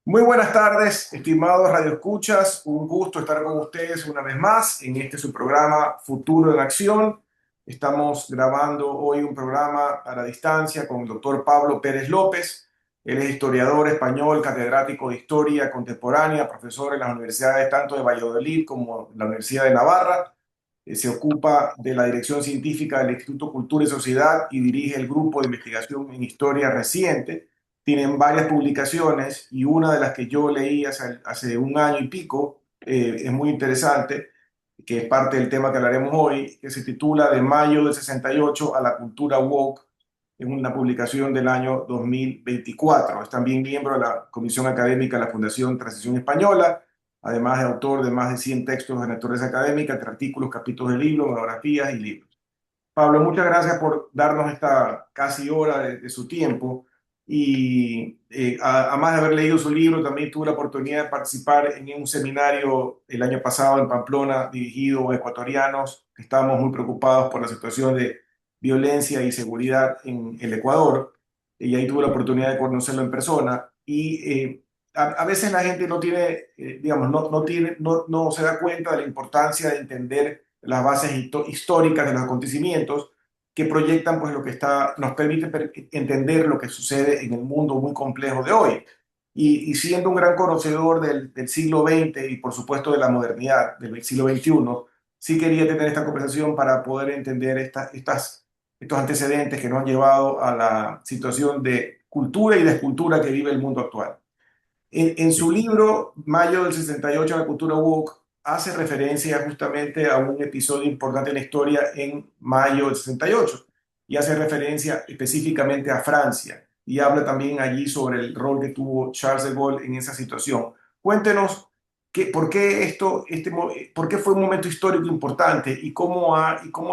Muy buenas tardes, estimados radioescuchas. Un gusto estar con ustedes una vez más en este su programa Futuro en Acción. Estamos grabando hoy un programa a la distancia con el doctor Pablo Pérez López. Él es historiador español, catedrático de Historia Contemporánea, profesor en las universidades tanto de Valladolid como la Universidad de Navarra. Se ocupa de la dirección científica del Instituto Cultura y Sociedad y dirige el grupo de investigación en historia reciente. Tienen varias publicaciones y una de las que yo leí hace un año y pico es muy interesante, que es parte del tema que hablaremos hoy, que se titula De mayo del 68 a la cultura woke, es una publicación del año 2024. Es también miembro de la Comisión Académica de la Fundación Transición Española, además de autor de más de 100 textos de naturaleza académica, entre artículos, capítulos de libros, monografías y libros. Pablo, muchas gracias por darnos esta casi hora de su tiempo. Y además de haber leído su libro, también tuve la oportunidad de participar en un seminario el año pasado en Pamplona dirigido a ecuatorianos que estábamos muy preocupados por la situación de violencia y seguridad en el Ecuador. Y ahí tuve la oportunidad de conocerlo en persona. Y a veces la gente no tiene, digamos, no se da cuenta de la importancia de entender las bases históricas de los acontecimientos que proyectan pues lo que está, nos permite entender lo que sucede en el mundo muy complejo de hoy. Y siendo un gran conocedor del siglo XX y por supuesto de la modernidad del siglo XXI, sí quería tener esta conversación para poder entender estos antecedentes que nos han llevado a la situación de cultura y descultura que vive el mundo actual. En Sí, su libro, Mayo del 68, la cultura woke, hace referencia justamente a un episodio importante en la historia en mayo del 68 y hace referencia específicamente a Francia y habla también allí sobre el rol que tuvo Charles de Gaulle en esa situación. Cuéntenos por qué por qué fue un momento histórico importante y cómo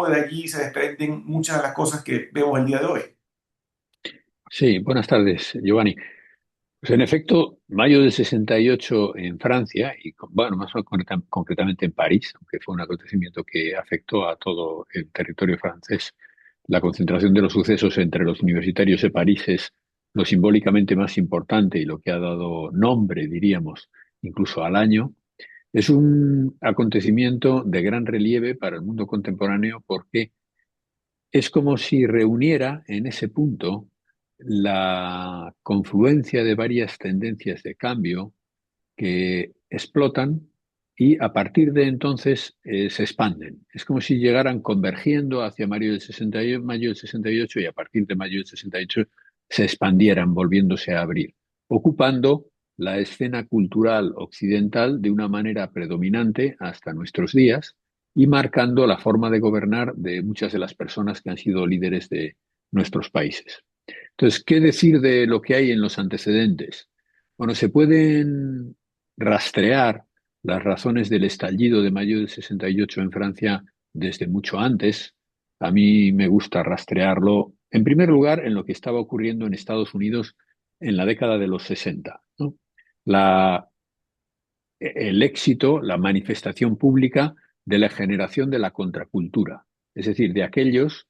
de allí se desprenden muchas de las cosas que vemos el día de hoy. sí, buenas tardes, Giovanni. Pues en efecto, mayo del 68 en Francia, y bueno, más concretamente en París, aunque fue un acontecimiento que afectó a todo el territorio francés, la concentración de los sucesos entre los universitarios de París es lo simbólicamente más importante y lo que ha dado nombre, diríamos, incluso al año. Es un acontecimiento de gran relieve para el mundo contemporáneo porque es como si reuniera en ese punto la confluencia de varias tendencias de cambio que explotan y a partir de entonces se expanden. Es como si llegaran convergiendo hacia mayo del 68 y a partir de mayo del 68 se expandieran, volviéndose a abrir, ocupando la escena cultural occidental de una manera predominante hasta nuestros días y marcando la forma de gobernar de muchas de las personas que han sido líderes de nuestros países. Entonces, ¿qué decir de lo que hay en los antecedentes? Bueno, se pueden rastrear las razones del estallido de mayo del 68 en Francia desde mucho antes. A mí me gusta rastrearlo, en primer lugar, en lo que estaba ocurriendo en Estados Unidos en la década de los 60, ¿no? La, el éxito, la manifestación pública de la generación de la contracultura, es decir, de aquellos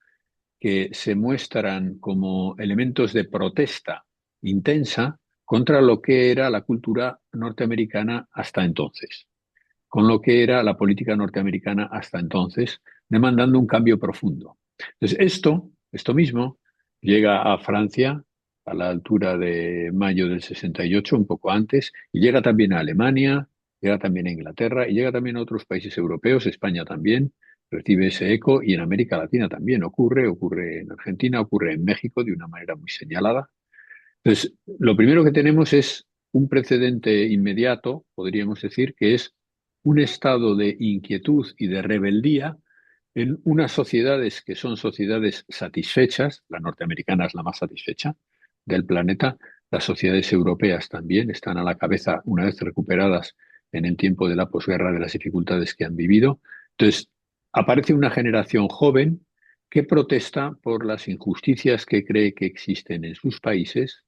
que se muestran como elementos de protesta intensa contra lo que era la cultura norteamericana hasta entonces, con lo que era la política norteamericana hasta entonces, demandando un cambio profundo. Entonces, esto mismo, llega a Francia a la altura de mayo del 68, un poco antes, y llega también a Alemania, llega también a Inglaterra y llega también a otros países europeos, España también, recibe ese eco y en América Latina también ocurre en Argentina, ocurre en México de una manera muy señalada. Entonces, lo primero que tenemos es un precedente inmediato, podríamos decir, que es un estado de inquietud y de rebeldía en unas sociedades que son sociedades satisfechas, la norteamericana es la más satisfecha del planeta, las sociedades europeas también están a la cabeza una vez recuperadas en el tiempo de la posguerra de las dificultades que han vivido. Entonces, aparece una generación joven que protesta por las injusticias que cree que existen en sus países,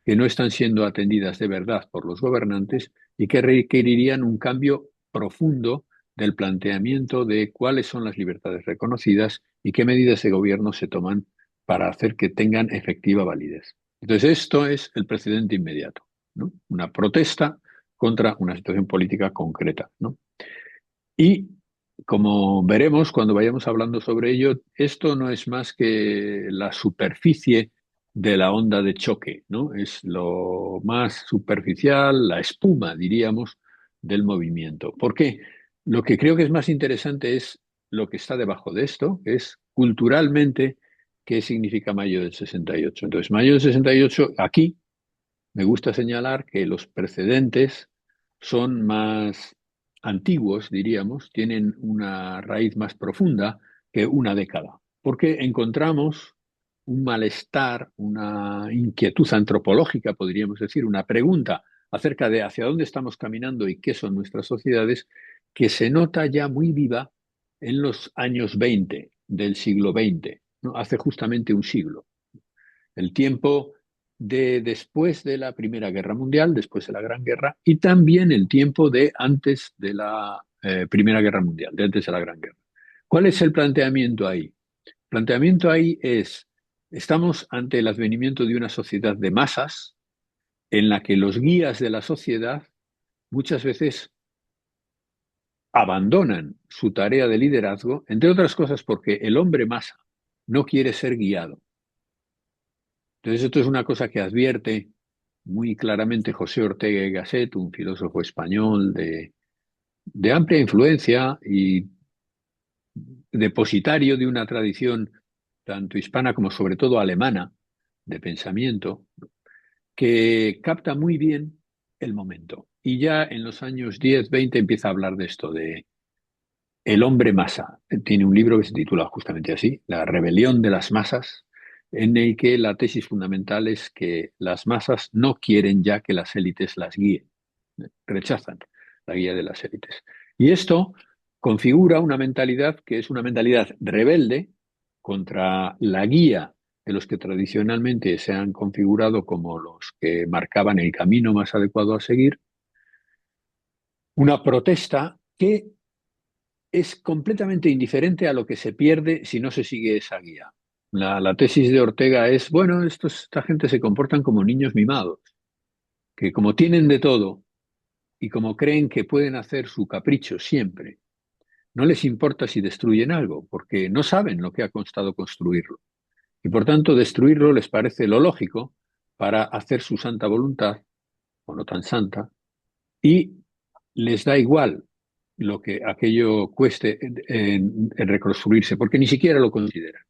que no están siendo atendidas de verdad por los gobernantes y que requerirían un cambio profundo del planteamiento de cuáles son las libertades reconocidas y qué medidas de gobierno se toman para hacer que tengan efectiva validez. Entonces, esto es el precedente inmediato. ¿no? Una protesta contra una situación política concreta, ¿no? Y como veremos cuando vayamos hablando sobre ello, esto no es más que la superficie de la onda de choque, ¿no? Es lo más superficial, la espuma, diríamos, del movimiento. Porque lo que creo que es más interesante es lo que está debajo de esto, que es culturalmente qué significa Mayo del 68. Entonces, Mayo del 68, aquí me gusta señalar que los precedentes son más antiguos, diríamos, tienen una raíz más profunda que una década, porque encontramos un malestar, una inquietud antropológica, podríamos decir, una pregunta acerca de hacia dónde estamos caminando y qué son nuestras sociedades, que se nota ya muy viva en los años 20 del siglo XX, ¿no? Hace justamente un siglo. El tiempo de después de la Primera Guerra Mundial, después de la Gran Guerra, y también el tiempo de antes de la Primera Guerra Mundial, de antes de la Gran Guerra. ¿Cuál es el planteamiento ahí? El planteamiento ahí es, estamos ante el advenimiento de una sociedad de masas en la que los guías de la sociedad muchas veces abandonan su tarea de liderazgo, entre otras cosas porque el hombre masa no quiere ser guiado. Entonces, esto es una cosa que advierte muy claramente José Ortega y Gasset, un filósofo español de amplia influencia y depositario de una tradición tanto hispana como sobre todo alemana de pensamiento, que capta muy bien el momento. Y ya en los años 10, 20 empieza a hablar de esto, de el hombre masa. Tiene un libro que se titula justamente así, La rebelión de las masas, en el que la tesis fundamental es que las masas no quieren ya que las élites las guíen, rechazan la guía de las élites. Y esto configura una mentalidad que es una mentalidad rebelde contra la guía de los que tradicionalmente se han configurado como los que marcaban el camino más adecuado a seguir, una protesta que es completamente indiferente a lo que se pierde si no se sigue esa guía. La tesis de Ortega es, bueno, esta gente se comportan como niños mimados, que como tienen de todo y como creen que pueden hacer su capricho siempre, no les importa si destruyen algo, porque no saben lo que ha costado construirlo. Y por tanto, destruirlo les parece lo lógico para hacer su santa voluntad, o no tan santa, y les da igual lo que aquello cueste en reconstruirse, porque ni siquiera lo consideran.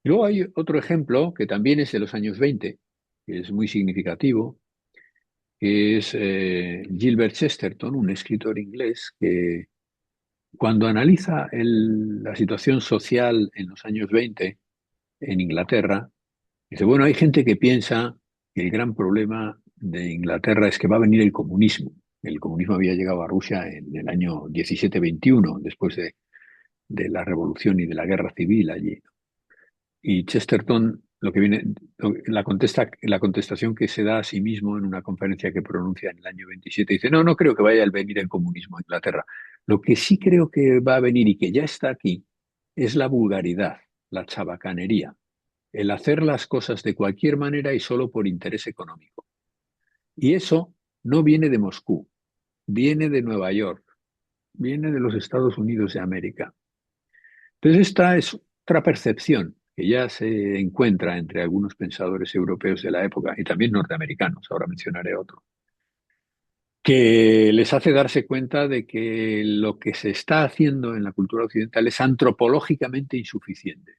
Y luego hay otro ejemplo que también es de los años 20, que es muy significativo, que es Gilbert Chesterton, un escritor inglés que cuando analiza la situación social en los años 20 en Inglaterra, dice, bueno, hay gente que piensa que el gran problema de Inglaterra es que va a venir el comunismo. El comunismo había llegado a Rusia en el año 1721, después de la revolución y de la guerra civil allí. Y Chesterton, lo que viene, la contestación que se da a sí mismo en una conferencia que pronuncia en el año 27, dice, no, no creo que vaya a venir el comunismo a Inglaterra. Lo que sí creo que va a venir y que ya está aquí es la vulgaridad, la chabacanería, el hacer las cosas de cualquier manera y solo por interés económico. Y eso no viene de Moscú, viene de Nueva York, viene de los Estados Unidos de América. Entonces esta es otra percepción que ya se encuentra entre algunos pensadores europeos de la época y también norteamericanos, ahora mencionaré otro, que les hace darse cuenta de que lo que se está haciendo en la cultura occidental es antropológicamente insuficiente.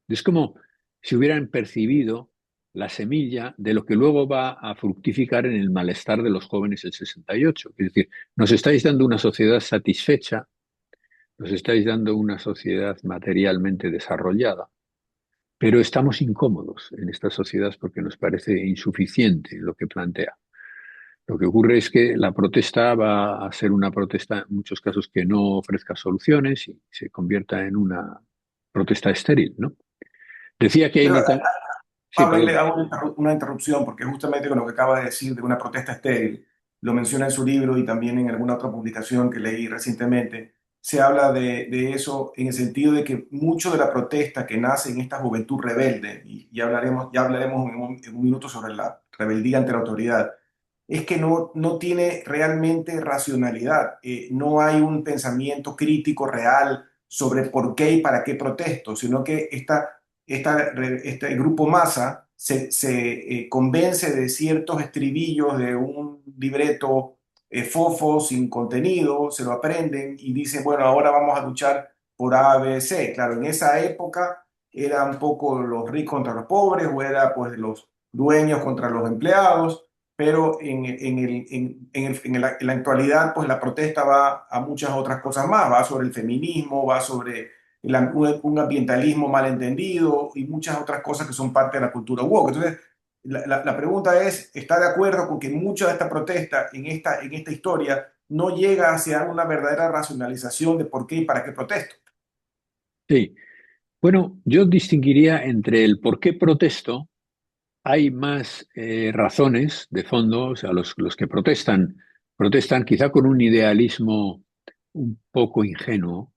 Es como si hubieran percibido la semilla de lo que luego va a fructificar en el malestar de los jóvenes del 68. Es decir, nos estáis dando una sociedad satisfecha, nos estáis dando una sociedad materialmente desarrollada, pero estamos incómodos en esta sociedad porque nos parece insuficiente lo que plantea. Lo que ocurre es que la protesta va a ser una protesta en muchos casos que no ofrezca soluciones y se convierta en una protesta estéril, ¿no? Decía que hay Pero, una... Sí, Pablo, ahí le perdona. hago una interrupción porque justamente con lo que acaba de decir de una protesta estéril, lo menciona en su libro y también en alguna otra publicación que leí recientemente, se habla de eso en el sentido de que mucho de la protesta que nace en esta juventud rebelde, y ya hablaremos en un minuto sobre la rebeldía ante la autoridad, es que no tiene realmente racionalidad. No hay un pensamiento crítico real sobre por qué y para qué protesto, sino que este grupo masa se convence de ciertos estribillos de un libreto fofo, sin contenido, se lo aprenden y dicen, bueno, ahora vamos a luchar por A, B, C. Claro, en esa época era un poco los ricos contra los pobres, o era pues los dueños contra los empleados, pero en la actualidad, pues la protesta va a muchas otras cosas más, va sobre el feminismo, va sobre un ambientalismo malentendido y muchas otras cosas que son parte de la cultura woke. Entonces, la pregunta es, ¿está de acuerdo con que mucha de esta protesta en esta historia no llega hacia una verdadera racionalización de por qué y para qué protesto? Sí. Bueno, yo distinguiría entre el por qué protesto. Hay más razones de fondo, o sea, los que protestan quizá con un idealismo un poco ingenuo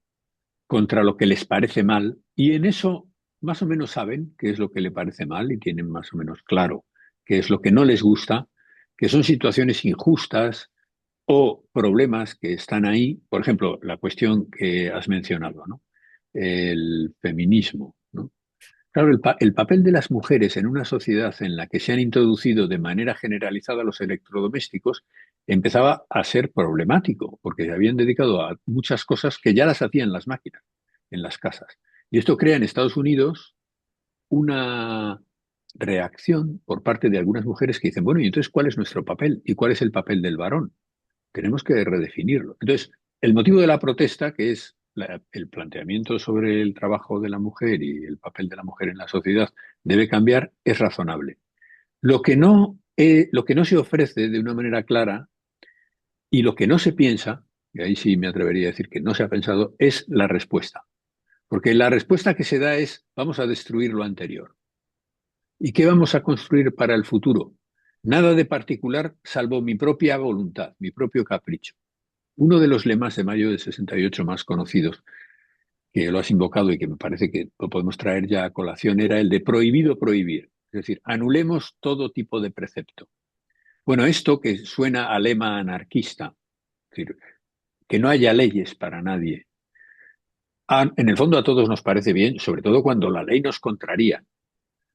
contra lo que les parece mal, y en eso más o menos saben qué es lo que le parece mal y tienen más o menos claro qué es lo que no les gusta, que son situaciones injustas o problemas que están ahí. Por ejemplo, la cuestión que has mencionado, ¿no? El feminismo, ¿no? Claro, el papel de las mujeres en una sociedad en la que se han introducido de manera generalizada los electrodomésticos empezaba a ser problemático, porque se habían dedicado a muchas cosas que ya las hacían las máquinas en las casas. Y esto crea en Estados Unidos una reacción por parte de algunas mujeres que dicen, bueno, ¿y entonces cuál es nuestro papel? ¿Y cuál es el papel del varón? Tenemos que redefinirlo. Entonces, el motivo de la protesta, que es el planteamiento sobre el trabajo de la mujer y el papel de la mujer en la sociedad, debe cambiar, es razonable. Lo que no se ofrece de una manera clara y lo que no se piensa, y ahí sí me atrevería a decir que no se ha pensado, es la respuesta. Porque la respuesta que se da es, vamos a destruir lo anterior. ¿Y qué vamos a construir para el futuro? Nada de particular salvo mi propia voluntad, mi propio capricho. Uno de los lemas de mayo del 68 más conocidos, que lo has invocado y que me parece que lo podemos traer ya a colación, era el de prohibido prohibir. Es decir, anulemos todo tipo de precepto. Bueno, esto que suena a lema anarquista, es decir, que no haya leyes para nadie, en el fondo a todos nos parece bien, sobre todo cuando la ley nos contraría.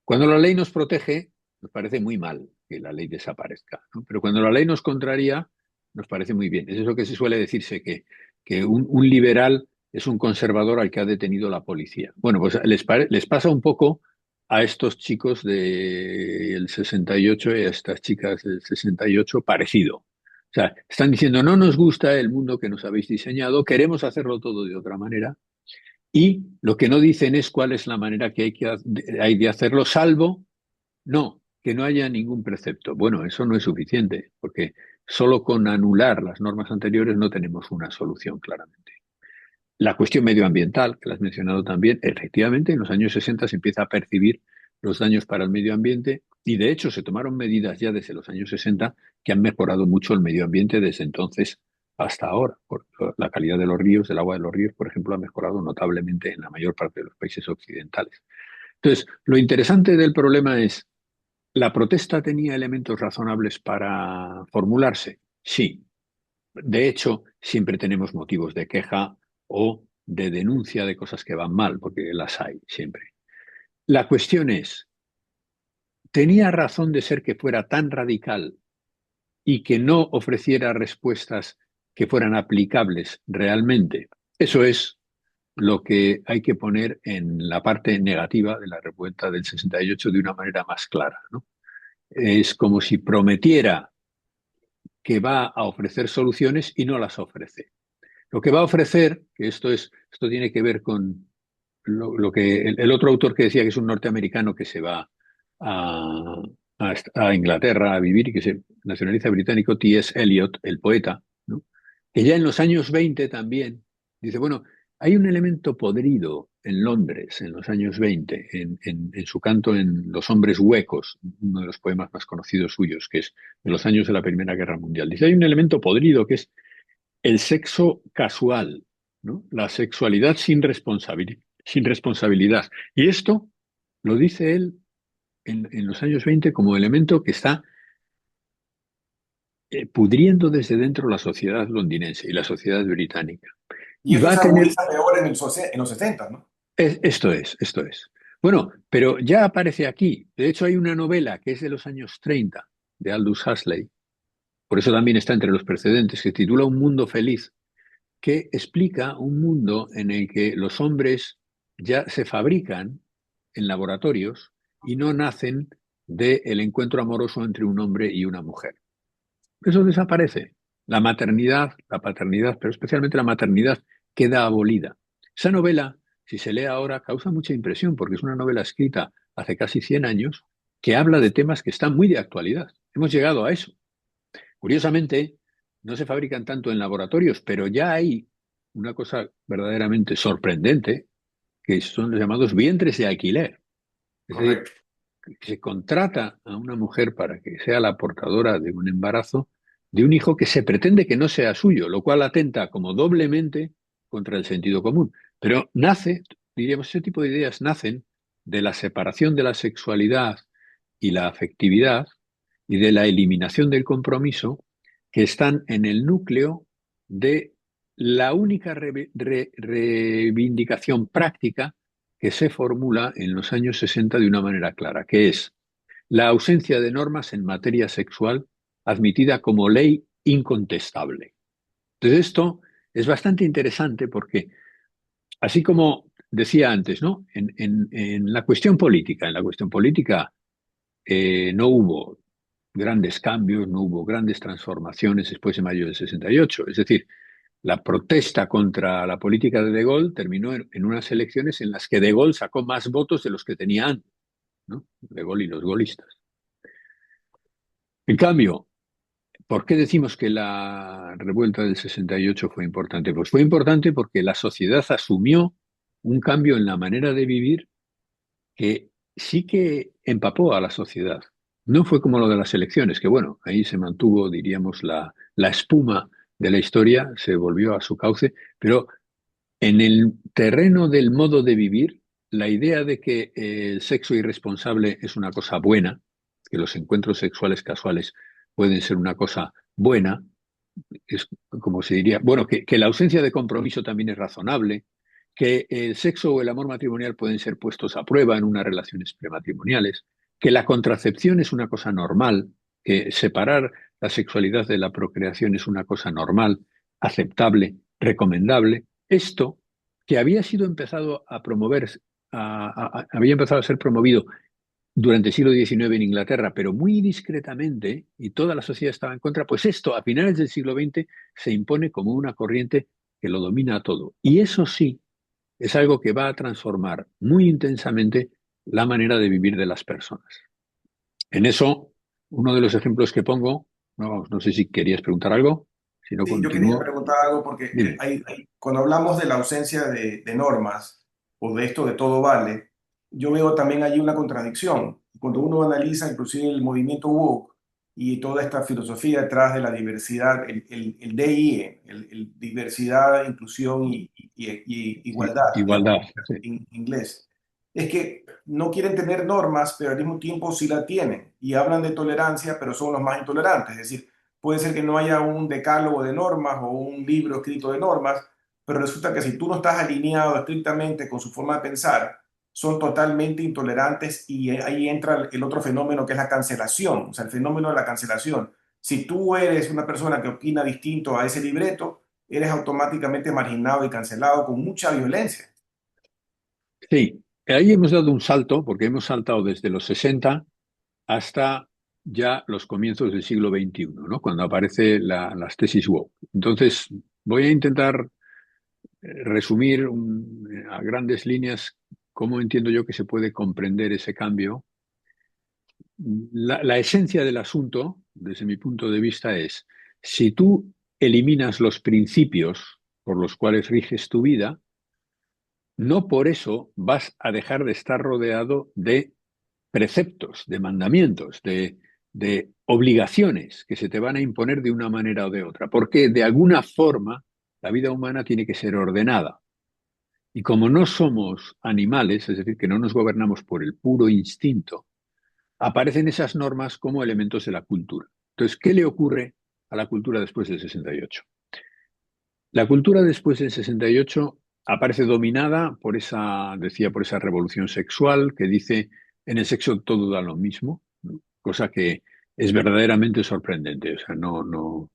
Cuando la ley nos protege, nos parece muy mal que la ley desaparezca, ¿no? Pero cuando la ley nos contraría, nos parece muy bien. Es eso que se suele decirse, que un liberal es un conservador al que ha detenido la policía. Bueno, pues les pasa un poco a estos chicos del 68 y a estas chicas del 68 parecido. O sea, están diciendo, no nos gusta el mundo que nos habéis diseñado, queremos hacerlo todo de otra manera, y lo que no dicen es cuál es la manera hay de hacerlo, salvo, no, que no haya ningún precepto. Bueno, eso no es suficiente, porque solo con anular las normas anteriores no tenemos una solución claramente. La cuestión medioambiental, que la has mencionado también, efectivamente, en los años 60 se empieza a percibir los daños para el medio ambiente y de hecho se tomaron medidas ya desde los años 60 que han mejorado mucho el medio ambiente desde entonces hasta ahora. La calidad de los ríos, del agua de los ríos, por ejemplo, ha mejorado notablemente en la mayor parte de los países occidentales. Entonces, lo interesante del problema es, ¿la protesta tenía elementos razonables para formularse? Sí. De hecho, siempre tenemos motivos de queja o de denuncia de cosas que van mal, porque las hay siempre. La cuestión es, ¿tenía razón de ser que fuera tan radical y que no ofreciera respuestas que fueran aplicables realmente? Eso es lo que hay que poner en la parte negativa de la revuelta del 68 de una manera más clara, ¿no? Es como si prometiera que va a ofrecer soluciones y no las ofrece. Lo que va a ofrecer, que esto tiene que ver con lo que el otro autor que decía que es un norteamericano que se va a Inglaterra a vivir y que se nacionaliza británico, T.S. Eliot, el poeta, ¿no? Que ya en los años 20 también dice, bueno, hay un elemento podrido en Londres en los años 20, en su canto en Los hombres huecos, uno de los poemas más conocidos suyos, que es de los años de la Primera Guerra Mundial. Dice, hay un elemento podrido que es el sexo casual, ¿no? La sexualidad sin responsabilidad. Y esto lo dice él en los años 20 como elemento que está pudriendo desde dentro la sociedad londinense y la sociedad británica. Y Y eso va a se tener, agudiza peor en los 60, ¿no? esto es, esto es. Bueno, pero ya aparece aquí. De hecho, hay una novela que es de los años 30 de Aldous Huxley, por eso también está entre los precedentes, que titula Un mundo feliz, que explica un mundo en el que los hombres ya se fabrican en laboratorios y no nacen del encuentro amoroso entre un hombre y una mujer. Eso desaparece. La maternidad, la paternidad, pero especialmente la maternidad, queda abolida. Esa novela, si se lee ahora, causa mucha impresión porque es una novela escrita hace casi 100 años que habla de temas que están muy de actualidad. Hemos llegado a eso. Curiosamente, no se fabrican tanto en laboratorios, pero ya hay una cosa verdaderamente sorprendente, que son los llamados vientres de alquiler. Es decir, Correcto. que se contrata a una mujer para que sea la portadora de un embarazo de un hijo que se pretende que no sea suyo, lo cual atenta como doblemente contra el sentido común. Pero nace, diríamos, ese tipo de ideas nacen de la separación de la sexualidad y la afectividad y de la eliminación del compromiso que están en el núcleo de la única reivindicación práctica que se formula en los años 60 de una manera clara, que es la ausencia de normas en materia sexual admitida como ley incontestable. Entonces esto es bastante interesante porque, así como decía antes, ¿no? En la cuestión política no hubo grandes cambios, no hubo grandes transformaciones después de mayo del 68. Es decir, la protesta contra la política de Gaulle terminó en unas elecciones en las que De Gaulle sacó más votos de los que tenía antes, ¿no? De Gaulle y los gaullistas. En cambio, ¿por qué decimos que la revuelta del 68 fue importante? Pues fue importante porque la sociedad asumió un cambio en la manera de vivir que sí que empapó a la sociedad. No fue como lo de las elecciones, que bueno, ahí se mantuvo, diríamos, la espuma de la historia, se volvió a su cauce, pero en el terreno del modo de vivir, la idea de que el sexo irresponsable es una cosa buena, que los encuentros sexuales casuales pueden ser una cosa buena, es como se diría, bueno, que la ausencia de compromiso también es razonable, que el sexo o el amor matrimonial pueden ser puestos a prueba en unas relaciones prematrimoniales, que la contracepción es una cosa normal, que separar la sexualidad de la procreación es una cosa normal, aceptable, recomendable. Esto, que había sido empezado a promover, había empezado a ser promovido durante el siglo XIX en Inglaterra, pero muy discretamente, y toda la sociedad estaba en contra, pues esto a finales del siglo XX se impone como una corriente que lo domina todo. Y eso sí, es algo que va a transformar muy intensamente la manera de vivir de las personas. En eso, uno de los ejemplos que pongo, no, vamos, no sé si querías preguntar algo, si no Sí, yo quería continúo, preguntar algo porque dime. cuando hablamos de la ausencia de normas o de esto de todo vale, yo veo también allí una contradicción. Cuando uno analiza inclusive el movimiento woke y toda esta filosofía detrás de la diversidad, el DIE, diversidad, inclusión y igualdad, digamos, Igualdad, sí. en inglés, es que no quieren tener normas, pero al mismo tiempo sí la tienen y hablan de tolerancia, pero son los más intolerantes. Es decir, puede ser que no haya un decálogo de normas o un libro escrito de normas, pero resulta que si tú no estás alineado estrictamente con su forma de pensar, son totalmente intolerantes y ahí entra el otro fenómeno que es la cancelación, o sea, el fenómeno de la cancelación. Si tú eres una persona que opina distinto a ese libreto, eres automáticamente marginado y cancelado con mucha violencia. Sí, ahí hemos dado un salto, porque hemos saltado desde los 60 hasta ya los comienzos del siglo XXI, ¿no? Cuando aparece las tesis woke. Entonces, voy a intentar resumir a grandes líneas cómo entiendo yo que se puede comprender ese cambio. La esencia del asunto, desde mi punto de vista, es si tú eliminas los principios por los cuales riges tu vida, no por eso vas a dejar de estar rodeado de preceptos, de mandamientos, de obligaciones que se te van a imponer de una manera o de otra, porque de alguna forma la vida humana tiene que ser ordenada. Y como no somos animales, es decir, que no nos gobernamos por el puro instinto, aparecen esas normas como elementos de la cultura. Entonces, ¿qué le ocurre? a la cultura después del 68. La cultura después del 68 aparece dominada por esa, decía, por esa revolución sexual que dice en el sexo todo da lo mismo, ¿no? Cosa que es verdaderamente sorprendente. O sea, no,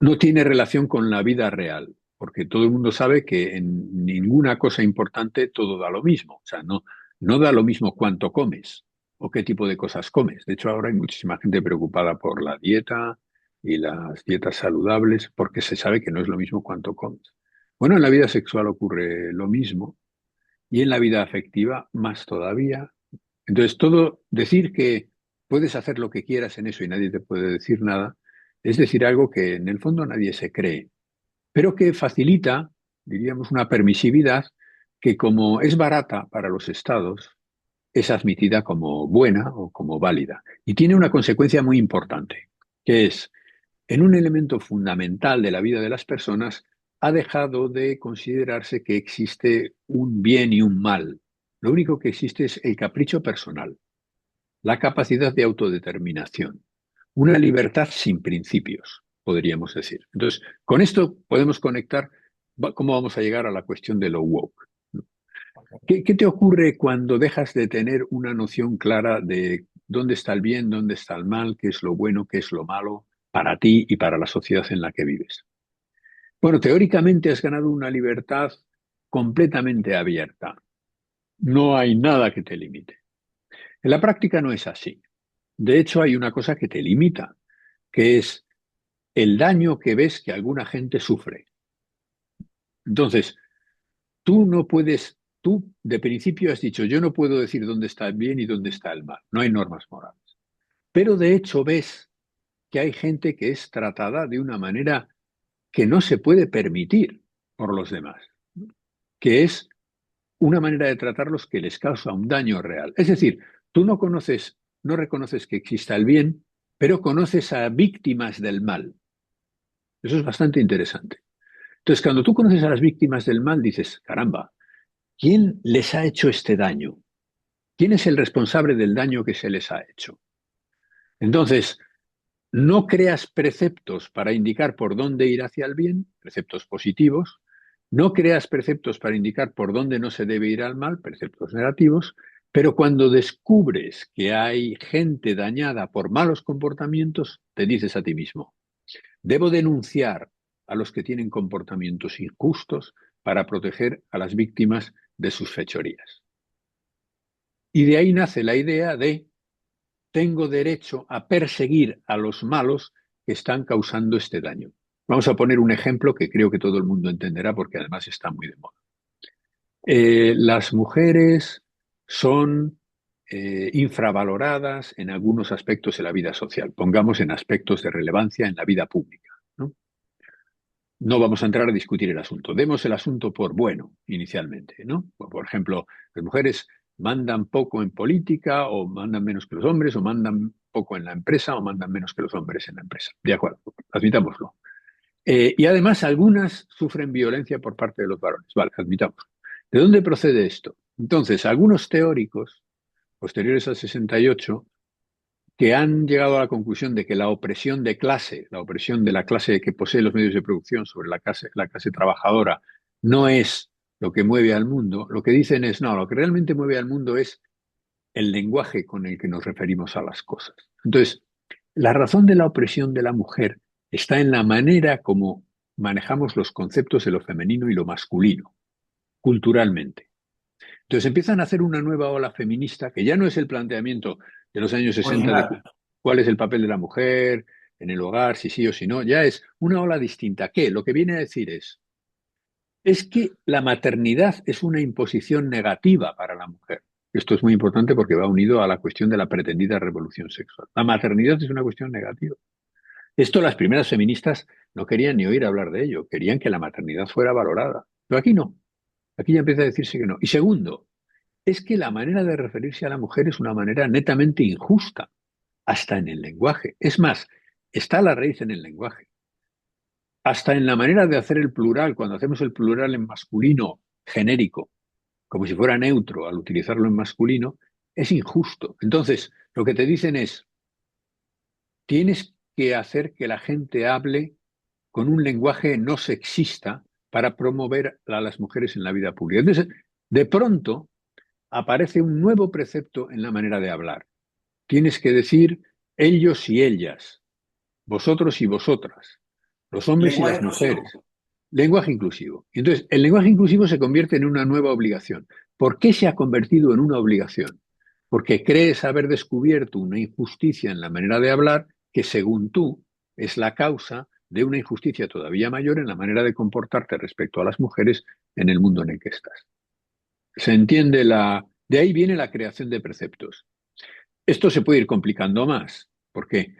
no tiene relación con la vida real, porque todo el mundo sabe que en ninguna cosa importante todo da lo mismo. O sea, no da lo mismo cuánto comes o qué tipo de cosas comes. De hecho, ahora hay muchísima gente preocupada por la dieta y las dietas saludables, porque se sabe que no es lo mismo cuánto comes. Bueno, en la vida sexual ocurre lo mismo y en la vida afectiva más todavía. Entonces, todo decir que puedes hacer lo que quieras en eso y nadie te puede decir nada, es decir algo que en el fondo nadie se cree, pero que facilita, diríamos, una permisividad que como es barata para los estados, es admitida como buena o como válida. Y tiene una consecuencia muy importante, que es, en un elemento fundamental de la vida de las personas, ha dejado de considerarse que existe un bien y un mal. Lo único que existe es el capricho personal, la capacidad de autodeterminación, una libertad sin principios, podríamos decir. Entonces, con esto podemos conectar cómo vamos a llegar a la cuestión de lo woke. ¿Qué te ocurre cuando dejas de tener una noción clara de dónde está el bien, dónde está el mal, qué es lo bueno, qué es lo malo para ti y para la sociedad en la que vives? Bueno, teóricamente has ganado una libertad completamente abierta. No hay nada que te limite. En la práctica no es así. De hecho, hay una cosa que te limita, que es el daño que ves que alguna gente sufre. Entonces, tú no puedes, tú de principio has dicho, yo no puedo decir dónde está el bien y dónde está el mal. No hay normas morales. Pero de hecho ves que hay gente que es tratada de una manera que no se puede permitir por los demás, que es una manera de tratarlos que les causa un daño real. Es decir, tú no conoces, no reconoces que exista el bien, pero conoces a víctimas del mal. Eso es bastante interesante. Entonces, cuando tú conoces a las víctimas del mal, dices, caramba, ¿quién les ha hecho este daño? ¿Quién es el responsable del daño que se les ha hecho? Entonces, no creas preceptos para indicar por dónde ir hacia el bien, preceptos positivos, no creas preceptos para indicar por dónde no se debe ir al mal, preceptos negativos, pero cuando descubres que hay gente dañada por malos comportamientos, te dices a ti mismo, debo denunciar a los que tienen comportamientos injustos para proteger a las víctimas de sus fechorías. Y de ahí nace la idea de tengo derecho a perseguir a los malos que están causando este daño. Vamos a poner un ejemplo que creo que todo el mundo entenderá porque además está muy de moda. Las mujeres son infravaloradas en algunos aspectos de la vida social, pongamos en aspectos de relevancia en la vida pública, ¿no? No vamos a entrar a discutir el asunto. Demos el asunto por bueno inicialmente, ¿no? Por ejemplo, las mujeres mandan poco en política o mandan menos que los hombres o mandan poco en la empresa o mandan menos que los hombres en la empresa. De acuerdo, admitámoslo. Y además algunas sufren violencia por parte de los varones. Vale, admitámoslo. ¿De dónde procede esto? Entonces, algunos teóricos posteriores al 68 que han llegado a la conclusión de que la opresión de clase, la opresión de la clase que posee los medios de producción sobre la clase trabajadora, no es lo que mueve al mundo, lo que dicen es, no, lo que realmente mueve al mundo es el lenguaje con el que nos referimos a las cosas. Entonces, la razón de la opresión de la mujer está en la manera como manejamos los conceptos de lo femenino y lo masculino, culturalmente. Entonces empiezan a hacer una nueva ola feminista que ya no es el planteamiento de los años 60 de Original. cuál es el papel de la mujer en el hogar, si sí o si no, ya es una ola distinta. ¿Qué? Lo que viene a decir es que la maternidad es una imposición negativa para la mujer. Esto es muy importante porque va unido a la cuestión de la pretendida revolución sexual. La maternidad es una cuestión negativa. Esto las primeras feministas no querían ni oír hablar de ello, querían que la maternidad fuera valorada. Pero aquí no, aquí ya empieza a decirse que no. Y segundo, es que la manera de referirse a la mujer es una manera netamente injusta, hasta en el lenguaje. Es más, está la raíz en el lenguaje. Hasta en la manera de hacer el plural, cuando hacemos el plural en masculino genérico, como si fuera neutro al utilizarlo en masculino, es injusto. Entonces, lo que te dicen es, tienes que hacer que la gente hable con un lenguaje no sexista para promover a las mujeres en la vida pública. Entonces, de pronto aparece un nuevo precepto en la manera de hablar. Tienes que decir ellos y ellas, vosotros y vosotras, los hombres y Lenguaje las inclusivo. mujeres. Lenguaje inclusivo. Entonces, el lenguaje inclusivo se convierte en una nueva obligación. ¿Por qué se ha convertido en una obligación? Porque crees haber descubierto una injusticia en la manera de hablar que, según tú, es la causa de una injusticia todavía mayor en la manera de comportarte respecto a las mujeres en el mundo en el que estás. Se entiende la... De ahí viene la creación de preceptos. Esto se puede ir complicando más, porque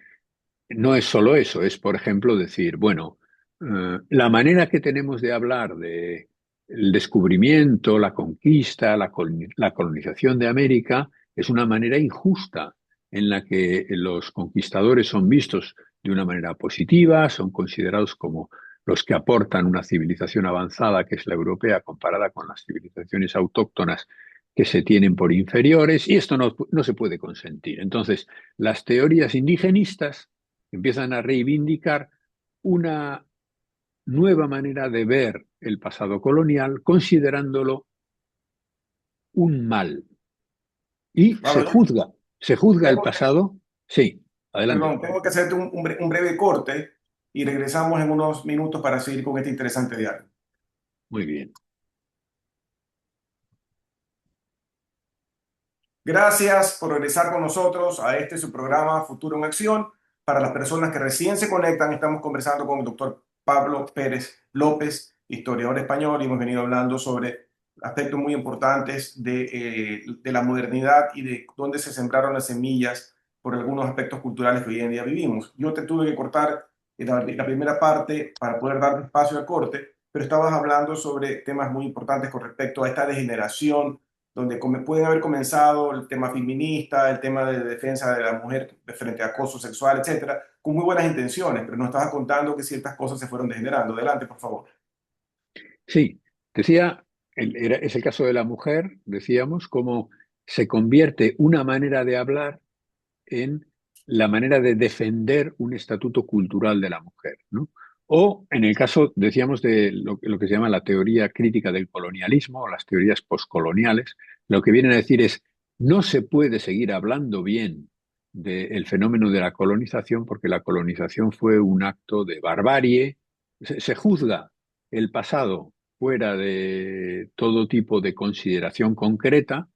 no es solo eso, es, por ejemplo, decir, bueno, la manera que tenemos de hablar de el descubrimiento, la conquista, la colonización de América es una manera injusta en la que los conquistadores son vistos de una manera positiva, son considerados como los que aportan una civilización avanzada que es la europea comparada con las civilizaciones autóctonas que se tienen por inferiores, y esto no se puede consentir. Entonces, las teorías indigenistas empiezan a reivindicar una nueva manera de ver el pasado colonial, considerándolo un mal. Y Pablo, se juzga el tengo, pasado. Sí, adelante. perdón, tengo que hacerte un breve corte y regresamos en unos minutos para seguir con este interesante diálogo. Muy bien. Gracias por regresar con nosotros a este su programa Futuro en Acción. Para las personas que recién se conectan, estamos conversando con el doctor Pablo Pérez López, historiador español, y hemos venido hablando sobre aspectos muy importantes de la modernidad y de dónde se sembraron las semillas por algunos aspectos culturales que hoy en día vivimos. Yo te tuve que cortar la primera parte para poder dar espacio al corte, pero estabas hablando sobre temas muy importantes con respecto a esta degeneración donde pueden haber comenzado el tema feminista, el tema de defensa de la mujer frente a acoso sexual, etcétera, con muy buenas intenciones, pero nos estabas contando que ciertas cosas se fueron degenerando. Adelante, por favor. Sí, decía, es el caso de la mujer, decíamos, cómo se convierte una manera de hablar en la manera de defender un estatuto cultural de la mujer, ¿no? O en el caso, decíamos, de lo que se llama la teoría crítica del colonialismo o las teorías poscoloniales, lo que vienen a decir es, no se puede seguir hablando bien del fenómeno de la colonización porque la colonización fue un acto de barbarie. Se juzga el pasado fuera de todo tipo de consideración concreta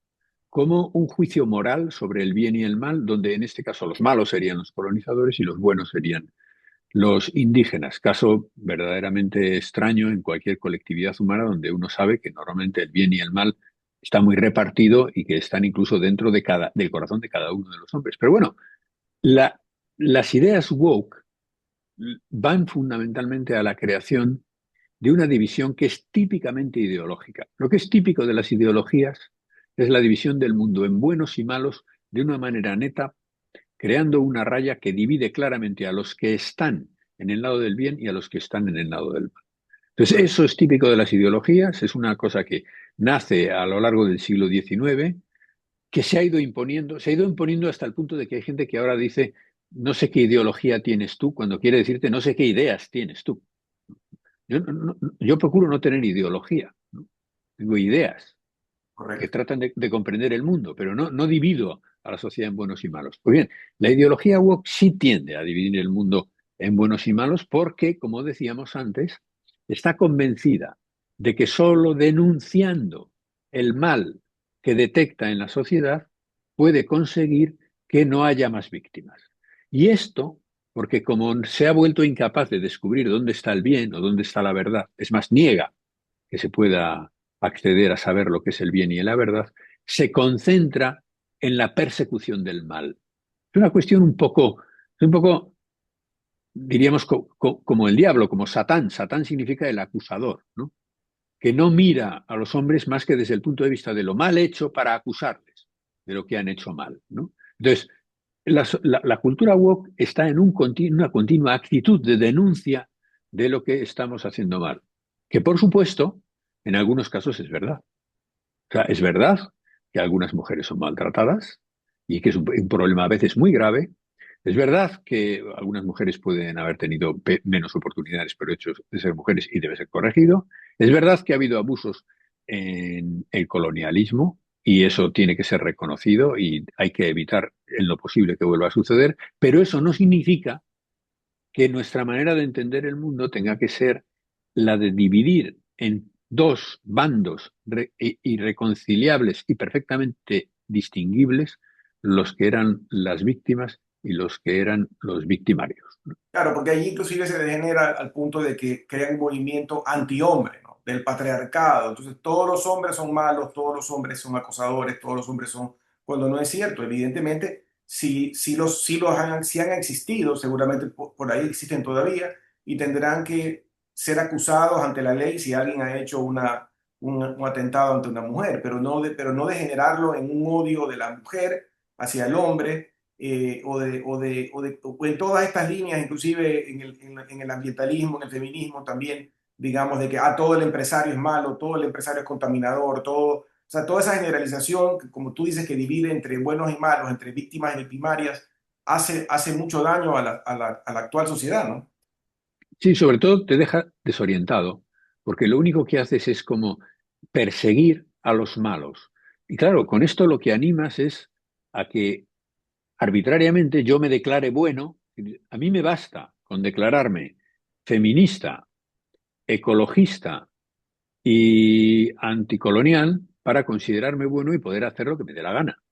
como un juicio moral sobre el bien y el mal, donde en este caso los malos serían los colonizadores y los buenos serían los indígenas, caso verdaderamente extraño en cualquier colectividad humana donde uno sabe que normalmente el bien y el mal está muy repartido y que están incluso dentro del corazón de cada uno de los hombres. Pero bueno, la, las ideas woke van fundamentalmente a la creación de una división que es típicamente ideológica. Lo que es típico de las ideologías es la división del mundo en buenos y malos de una manera neta, creando una raya que divide claramente a los que están en el lado del bien y a los que están en el lado del mal. Entonces, Correcto. eso es típico de las ideologías, es una cosa que nace a lo largo del siglo XIX, que se ha ido imponiendo hasta el punto de que hay gente que ahora dice, no sé qué ideología tienes tú, cuando quiere decirte, no sé qué ideas tienes tú. Yo procuro no tener ideología, ¿no? Tengo ideas que Correcto. tratan de comprender el mundo, pero no divido a la sociedad en buenos y malos. Pues bien, la ideología woke sí tiende a dividir el mundo en buenos y malos porque, como decíamos antes, está convencida de que solo denunciando el mal que detecta en la sociedad puede conseguir que no haya más víctimas. Y esto, porque como se ha vuelto incapaz de descubrir dónde está el bien o dónde está la verdad, es más, niega que se pueda acceder a saber lo que es el bien y la verdad, se concentra en la persecución del mal. Es una cuestión un poco diríamos, como el diablo, como Satán. Satán significa el acusador, ¿no? Que no mira a los hombres más que desde el punto de vista de lo mal hecho para acusarles de lo que han hecho mal, ¿no? Entonces, la cultura woke está en una continua actitud de denuncia de lo que estamos haciendo mal, que por supuesto, en algunos casos es verdad. O sea, es verdad que algunas mujeres son maltratadas y que es un problema a veces muy grave, Es verdad que algunas mujeres pueden haber tenido menos oportunidades por el hecho de ser mujeres y debe ser corregido. Es verdad que ha habido abusos en el colonialismo y eso tiene que ser reconocido y hay que evitar en lo posible que vuelva a suceder, pero eso no significa que nuestra manera de entender el mundo tenga que ser la de dividir en dos bandos irreconciliables y perfectamente distinguibles los que eran las víctimas y los que eran los victimarios. Claro, porque allí inclusive se degenera al punto de que crea un movimiento antihombre, ¿no? Del patriarcado. Entonces todos los hombres son malos, todos los hombres son acosadores, todos los hombres son, cuando no es cierto. Evidentemente, si han existido, seguramente por ahí existen todavía y tendrán que ser acusados ante la ley si alguien ha hecho un atentado ante una mujer, pero no de generarlo en un odio de la mujer hacia el hombre, o en todas estas líneas, inclusive en el ambientalismo, en el feminismo también, digamos, de que todo el empresario es malo, todo el empresario es contaminador, todo, o sea, toda esa generalización, que, como tú dices, que divide entre buenos y malos, entre víctimas y victimarias, hace mucho daño a la actual sociedad, ¿no? Sí, sobre todo te deja desorientado, porque lo único que haces es como perseguir a los malos. Y claro, con esto lo que animas es a que arbitrariamente yo me declare bueno. A mí me basta con declararme feminista, ecologista y anticolonial para considerarme bueno y poder hacer lo que me dé la gana.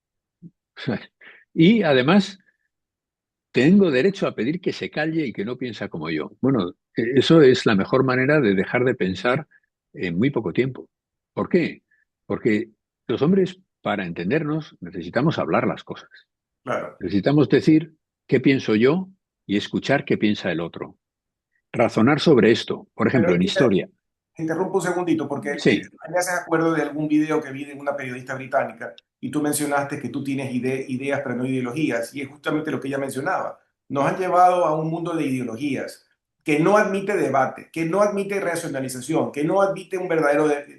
Y además tengo derecho a pedir que se calle y que no piensa como yo. Bueno, eso es la mejor manera de dejar de pensar en muy poco tiempo. ¿Por qué? Porque los hombres, para entendernos, necesitamos hablar las cosas. Claro. Necesitamos decir qué pienso yo y escuchar qué piensa el otro. Razonar sobre esto, por ejemplo, Pero en historia. te interrumpo un segundito porque Sí, me haces acuerdo de algún video que vi de una periodista británica y tú mencionaste que tú tienes ideas pero no ideologías y es justamente lo que ella mencionaba. Nos han llevado a un mundo de ideologías que no admite debate, que no admite racionalización, que no admite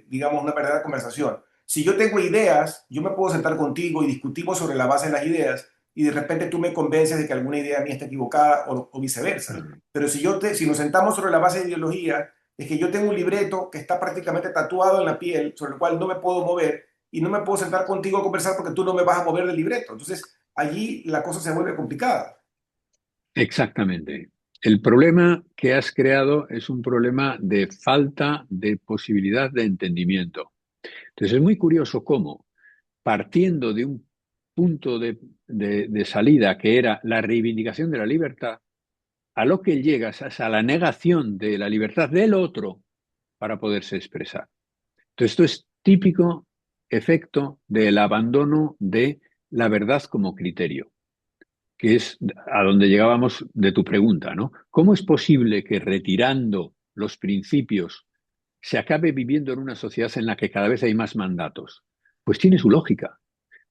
digamos, una verdadera conversación. Si yo tengo ideas, yo me puedo sentar contigo y discutimos sobre la base de las ideas y de repente tú me convences de que alguna idea mía está equivocada o viceversa. Pero si nos sentamos sobre la base de ideología, es que yo tengo un libreto que está prácticamente tatuado en la piel, sobre el cual no me puedo mover y no me puedo sentar contigo a conversar porque tú no me vas a mover del libreto. Entonces, allí la cosa se vuelve complicada. exactamente. El problema que has creado es un problema de falta de posibilidad de entendimiento. Entonces es muy curioso cómo, partiendo de un punto de salida que era la reivindicación de la libertad, a lo que llegas es a la negación de la libertad del otro para poderse expresar. Entonces, esto es típico efecto del abandono de la verdad como criterio, que es a donde llegábamos de tu pregunta, ¿no? ¿Cómo es posible que retirando los principios se acabe viviendo en una sociedad en la que cada vez hay más mandatos? Pues tiene su lógica,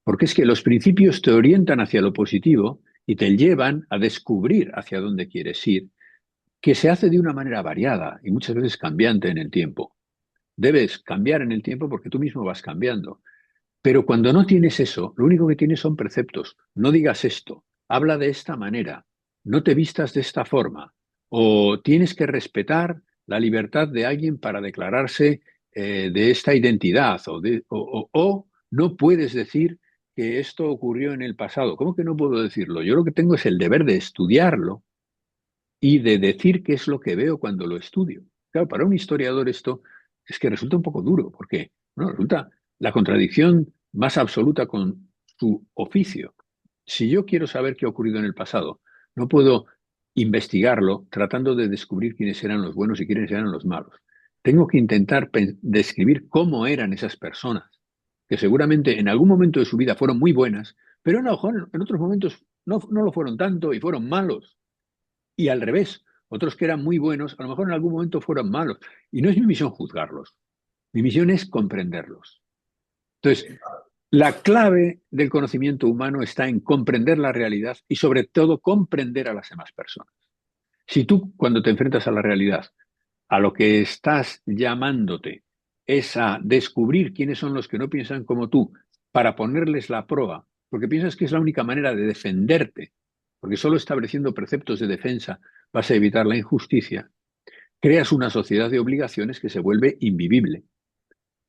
porque es que los principios te orientan hacia lo positivo y te llevan a descubrir hacia dónde quieres ir, que se hace de una manera variada y muchas veces cambiante en el tiempo. Debes cambiar en el tiempo porque tú mismo vas cambiando. Pero cuando no tienes eso, lo único que tienes son preceptos. No digas esto, habla de esta manera, no te vistas de esta forma, o tienes que respetar la libertad de alguien para declararse de esta identidad, o no puedes decir que esto ocurrió en el pasado. ¿Cómo que no puedo decirlo? Yo lo que tengo es el deber de estudiarlo y de decir qué es lo que veo cuando lo estudio. Claro, para un historiador esto es que resulta un poco duro, porque bueno, resulta la contradicción más absoluta con su oficio. Si yo quiero saber qué ha ocurrido en el pasado, no puedo investigarlo tratando de descubrir quiénes eran los buenos y quiénes eran los malos. Tengo que intentar describir cómo eran esas personas, que seguramente en algún momento de su vida fueron muy buenas, pero en otros momentos no lo fueron tanto y fueron malos. Y al revés, otros que eran muy buenos, a lo mejor en algún momento fueron malos. Y no es mi misión juzgarlos, mi misión es comprenderlos. Entonces, la clave del conocimiento humano está en comprender la realidad y sobre todo comprender a las demás personas. Si tú, cuando te enfrentas a la realidad, a lo que estás llamándote es a descubrir quiénes son los que no piensan como tú para ponerles la prueba, porque piensas que es la única manera de defenderte porque solo estableciendo preceptos de defensa vas a evitar la injusticia, creas una sociedad de obligaciones que se vuelve invivible,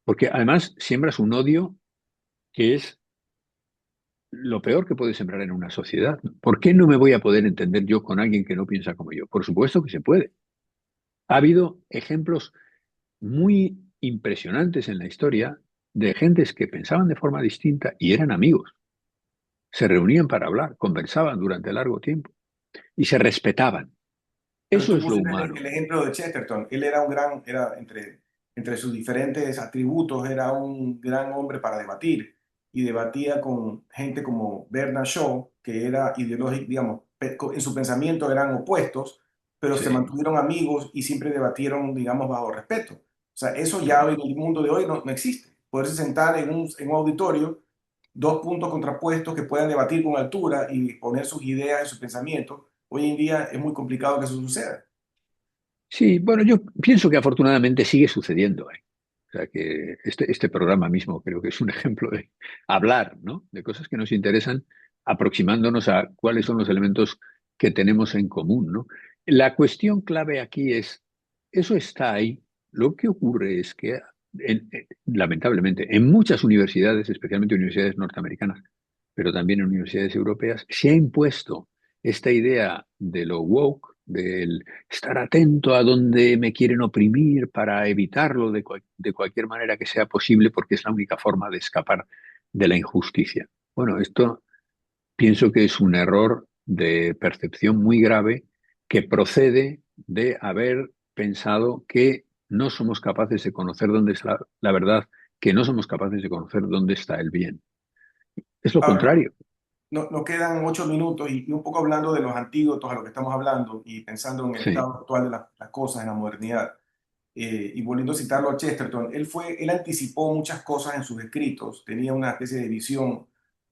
porque además siembras un odio que es lo peor que puede sembrar en una sociedad. ¿Por qué no me voy a poder entender yo con alguien que no piensa como yo? Por supuesto que se puede. Ha habido ejemplos muy impresionantes en la historia de gentes que pensaban de forma distinta y eran amigos. Se reunían para hablar, conversaban durante largo tiempo y se respetaban. Pero Eso tú es lo pusiste el humano. ejemplo de Chesterton. Él era un gran, era entre sus diferentes atributos, era un gran hombre para debatir y debatía con gente como Bernard Shaw, que era ideológico, digamos, en su pensamiento eran opuestos, pero se Sí, mantuvieron amigos y siempre debatieron, digamos, bajo respeto. O sea, eso ya sí. en el mundo de hoy no existe. Poderse sentar en un auditorio, dos puntos contrapuestos que puedan debatir con altura y poner sus ideas y sus pensamientos. Hoy en día es muy complicado que eso suceda. Sí, bueno, yo pienso que afortunadamente sigue sucediendo, ¿eh? O sea, que este programa mismo creo que es un ejemplo de hablar, ¿no? De cosas que nos interesan, aproximándonos a cuáles son los elementos que tenemos en común, ¿no? La cuestión clave aquí es, eso está ahí. Lo que ocurre es que, lamentablemente, en muchas universidades, especialmente universidades norteamericanas, pero también en universidades europeas, se ha impuesto esta idea de lo woke, del estar atento a donde me quieren oprimir para evitarlo de cualquier manera que sea posible, porque es la única forma de escapar de la injusticia. Bueno, esto pienso que es un error de percepción muy grave que procede de haber pensado que no somos capaces de conocer dónde está la verdad, que no somos capaces de conocer dónde está el bien. Es lo Pablo, contrario. nos quedan 8 minutos y un poco hablando de los antídotos a lo que estamos hablando y pensando en el Sí, estado actual de las cosas en la modernidad. Y volviendo a citarlo a Chesterton, él anticipó muchas cosas en sus escritos, tenía una especie de visión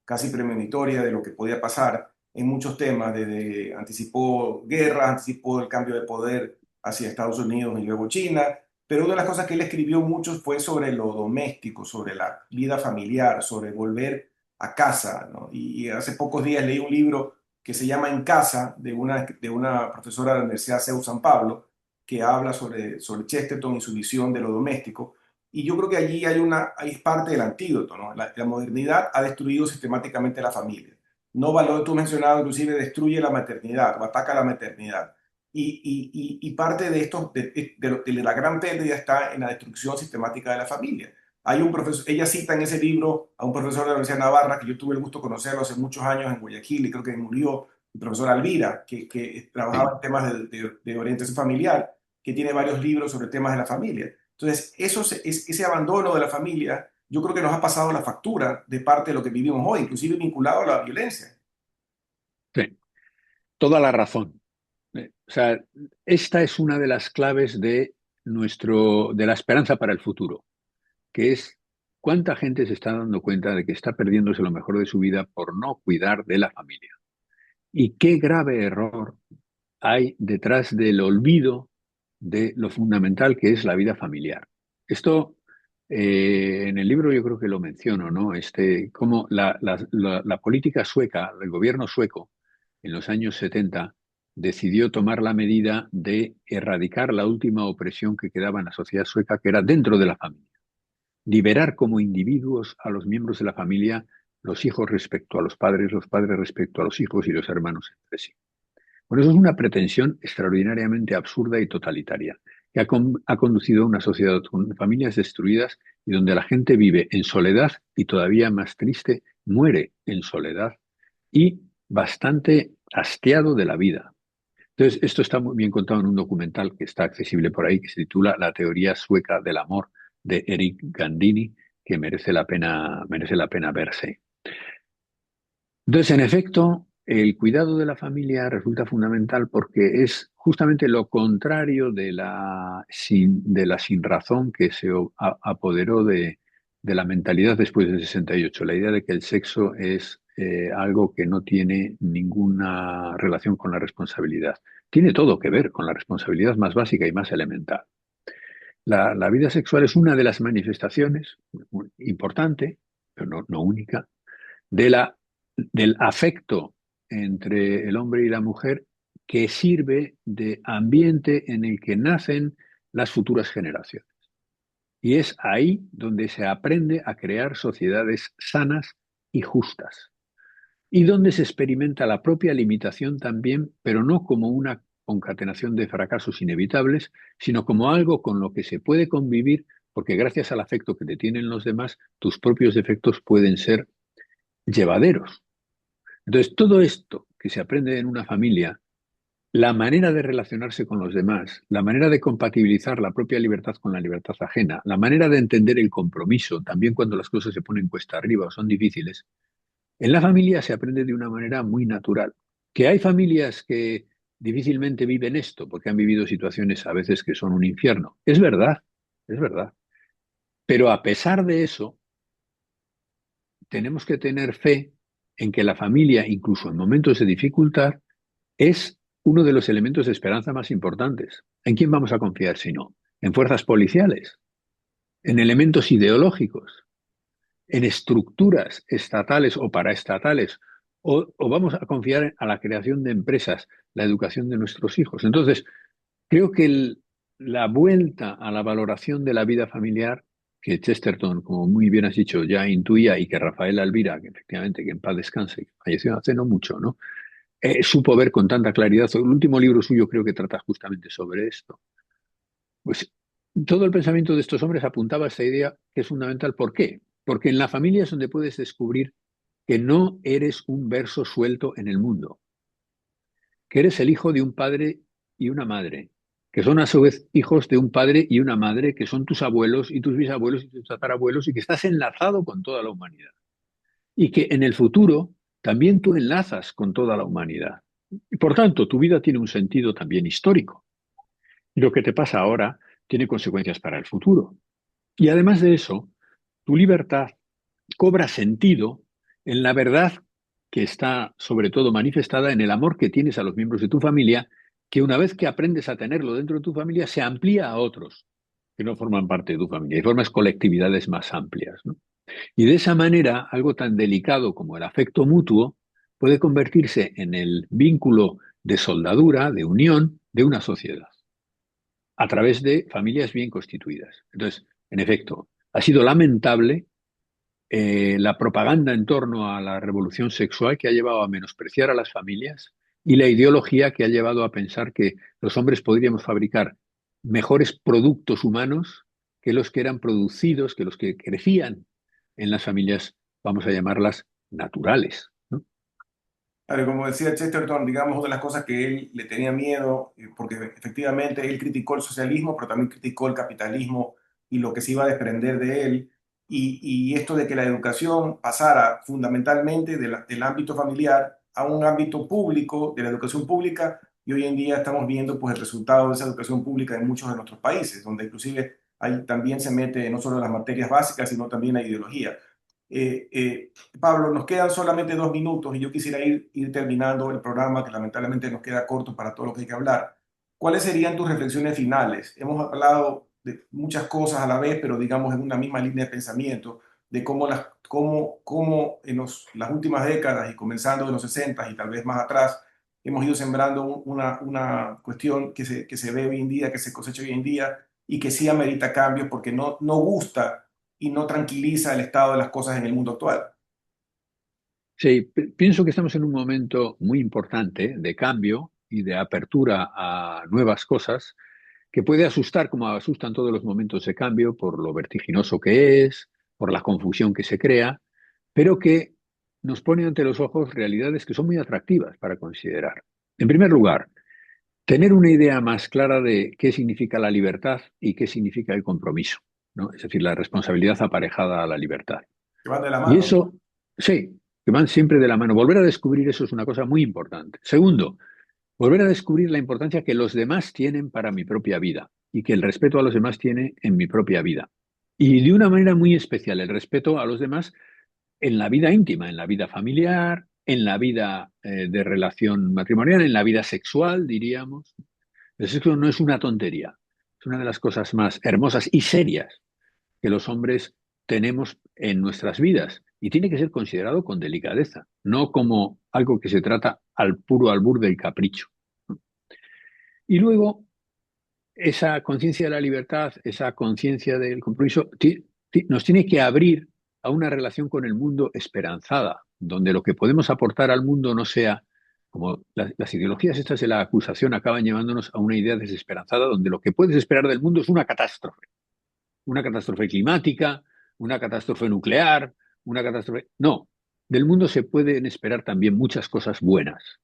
casi premonitoria de lo que podía pasar en muchos temas, desde anticipó guerras, anticipó el cambio de poder hacia Estados Unidos y luego China, pero una de las cosas que él escribió mucho fue sobre lo doméstico, sobre la vida familiar, sobre volver a casa, ¿no? Y hace pocos días leí un libro que se llama En casa, de una profesora de la Universidad CEU San Pablo, que habla sobre Chesterton y su visión de lo doméstico. Y yo creo que allí hay parte del antídoto, ¿no? La modernidad ha destruido sistemáticamente la familia. No valor, tú mencionado, inclusive destruye la maternidad o ataca la maternidad. Y parte de esto, de la gran pérdida está en la destrucción sistemática de la familia. Hay un profesor, ella cita en ese libro a un profesor de la Universidad de Navarra, que yo tuve el gusto de conocerlo hace muchos años en Guayaquil y creo que murió, el profesor Alvira, que trabajaba sí. en temas de orientación familiar, que tiene varios libros sobre temas de la familia. Entonces, ese abandono de la familia, yo creo que nos ha pasado la factura de parte de lo que vivimos hoy, inclusive vinculado a la violencia. Sí. Toda la razón. O sea, esta es una de las claves de la esperanza para el futuro, que es cuánta gente se está dando cuenta de que está perdiéndose lo mejor de su vida por no cuidar de la familia. Y qué grave error hay detrás del olvido de lo fundamental que es la vida familiar. Esto en el libro yo creo que lo menciono, ¿no? Cómo la política sueca, el gobierno sueco, en los años 70 decidió tomar la medida de erradicar la última opresión que quedaba en la sociedad sueca, que era dentro de la familia. Liberar como individuos a los miembros de la familia, los hijos respecto a los padres respecto a los hijos y los hermanos entre sí. Por eso es una pretensión extraordinariamente absurda y totalitaria, que ha conducido a una sociedad con familias destruidas y donde la gente vive en soledad y todavía más triste, muere en soledad y bastante hastiado de la vida. Entonces, esto está muy bien contado en un documental que está accesible por ahí, que se titula La teoría sueca del amor, de Eric Gandini, que merece la pena verse. Entonces, en efecto, el cuidado de la familia resulta fundamental porque es justamente lo contrario de la sinrazón que se apoderó de la mentalidad después del 68, la idea de que el sexo es algo que no tiene ninguna relación con la responsabilidad. Tiene todo que ver con la responsabilidad más básica y más elemental. La vida sexual es una de las manifestaciones importante, pero no única, de del afecto entre el hombre y la mujer que sirve de ambiente en el que nacen las futuras generaciones. Y es ahí donde se aprende a crear sociedades sanas y justas. Y donde se experimenta la propia limitación también, pero no como una concatenación de fracasos inevitables, sino como algo con lo que se puede convivir, porque gracias al afecto que te tienen los demás, tus propios defectos pueden ser llevaderos. Entonces, todo esto que se aprende en una familia, la manera de relacionarse con los demás, la manera de compatibilizar la propia libertad con la libertad ajena, la manera de entender el compromiso, también cuando las cosas se ponen cuesta arriba o son difíciles, en la familia se aprende de una manera muy natural. Que hay familias que difícilmente viven esto porque han vivido situaciones a veces que son un infierno. Es verdad, es verdad. Pero a pesar de eso, tenemos que tener fe en que la familia, incluso en momentos de dificultad, es uno de los elementos de esperanza más importantes. ¿En quién vamos a confiar si no? ¿En fuerzas policiales? ¿En elementos ideológicos? ¿En estructuras estatales o paraestatales? ¿O vamos a confiar a la creación de empresas, la educación de nuestros hijos? Entonces, creo que la vuelta a la valoración de la vida familiar, que Chesterton, como muy bien has dicho, ya intuía, y que Rafael Alvira, que efectivamente, que en paz descanse, que falleció hace no mucho, ¿no? Supo ver con tanta claridad. El último libro suyo creo que trata justamente sobre esto. Pues todo el pensamiento de estos hombres apuntaba a esta idea que es fundamental. ¿Por qué? Porque en la familia es donde puedes descubrir que no eres un verso suelto en el mundo, que eres el hijo de un padre y una madre, que son a su vez hijos de un padre y una madre, que son tus abuelos y tus bisabuelos y tus tatarabuelos, y que estás enlazado con toda la humanidad. Y que en el futuro también tú enlazas con toda la humanidad. Y por tanto, tu vida tiene un sentido también histórico. Y lo que te pasa ahora tiene consecuencias para el futuro. Y además de eso, tu libertad cobra sentido en la verdad que está sobre todo manifestada en el amor que tienes a los miembros de tu familia, que una vez que aprendes a tenerlo dentro de tu familia, se amplía a otros que no forman parte de tu familia y formas colectividades más amplias, ¿no? Y de esa manera, algo tan delicado como el afecto mutuo puede convertirse en el vínculo de soldadura, de unión de una sociedad, a través de familias bien constituidas. Entonces, en efecto, ha sido lamentable la propaganda en torno a la revolución sexual que ha llevado a menospreciar a las familias y la ideología que ha llevado a pensar que los hombres podríamos fabricar mejores productos humanos que los que eran producidos, que los que crecían en las familias, vamos a llamarlas naturales, ¿no? Claro, como decía Chesterton, digamos, una de las cosas que él le tenía miedo, porque efectivamente él criticó el socialismo, pero también criticó el capitalismo y lo que se iba a desprender de él, y esto de que la educación pasara fundamentalmente del ámbito familiar a un ámbito público, de la educación pública, y hoy en día estamos viendo pues, el resultado de esa educación pública en muchos de nuestros países, donde inclusive ahí también se mete no solo las materias básicas, sino también la ideología. Eh, eh, Pablo, nos quedan solamente 2 minutos y yo quisiera ir terminando el programa, que lamentablemente nos queda corto para todo lo que hay que hablar. ¿Cuáles serían tus reflexiones finales? Hemos hablado de muchas cosas a la vez, pero digamos en una misma línea de pensamiento, de cómo en las últimas décadas y comenzando en los 60 y tal vez más atrás, hemos ido sembrando una cuestión que se ve hoy en día, que se cosecha hoy en día y que sí amerita cambios porque no gusta y no tranquiliza el estado de las cosas en el mundo actual. Sí, pienso que estamos en un momento muy importante de cambio y de apertura a nuevas cosas que puede asustar, como asustan todos los momentos de cambio, por lo vertiginoso que es, por la confusión que se crea, pero que nos pone ante los ojos realidades que son muy atractivas para considerar. En primer lugar, tener una idea más clara de qué significa la libertad y qué significa el compromiso, ¿no? Es decir, la responsabilidad aparejada a la libertad. Que van de la Y mano. eso, sí, que van siempre de la mano. Volver a descubrir eso es una cosa muy importante. Segundo, volver a descubrir la importancia que los demás tienen para mi propia vida y que el respeto a los demás tiene en mi propia vida. Y de una manera muy especial, el respeto a los demás en la vida íntima, en la vida familiar, en la vida de relación matrimonial, en la vida sexual, diríamos. El sexo no es una tontería, es una de las cosas más hermosas y serias que los hombres tenemos en nuestras vidas y tiene que ser considerado con delicadeza, no como algo que se trata al puro albur del capricho. Y luego, esa conciencia de la libertad, esa conciencia del compromiso, nos tiene que abrir a una relación con el mundo esperanzada, donde lo que podemos aportar al mundo no sea como las ideologías estas de la acusación acaban llevándonos a una idea desesperanzada, donde lo que puedes esperar del mundo es una catástrofe climática, una catástrofe nuclear, una catástrofe... No, del mundo se pueden esperar también muchas cosas buenas,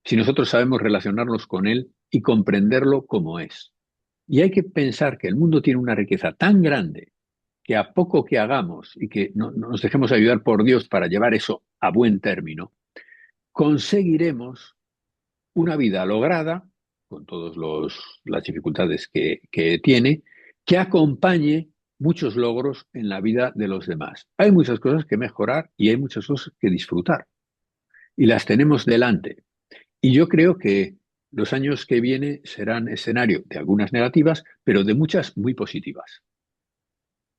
si nosotros sabemos relacionarnos con él y comprenderlo como es. Y hay que pensar que el mundo tiene una riqueza tan grande que a poco que hagamos y que no nos dejemos ayudar por Dios para llevar eso a buen término, conseguiremos una vida lograda, con todas las dificultades que tiene, que acompañe muchos logros en la vida de los demás. Hay muchas cosas que mejorar y hay muchas cosas que disfrutar. Y las tenemos delante. Y yo creo que los años que vienen serán escenario de algunas negativas, pero de muchas muy positivas.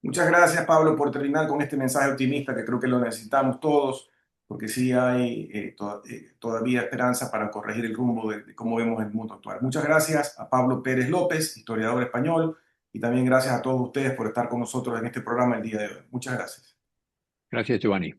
Muchas gracias, Pablo, por terminar con este mensaje optimista que creo que lo necesitamos todos, porque sí hay todavía esperanza para corregir el rumbo de cómo vemos el mundo actual. Muchas gracias a Pablo Pérez López, historiador español, y también gracias a todos ustedes por estar con nosotros en este programa el día de hoy. Muchas gracias. Gracias, Giovanni.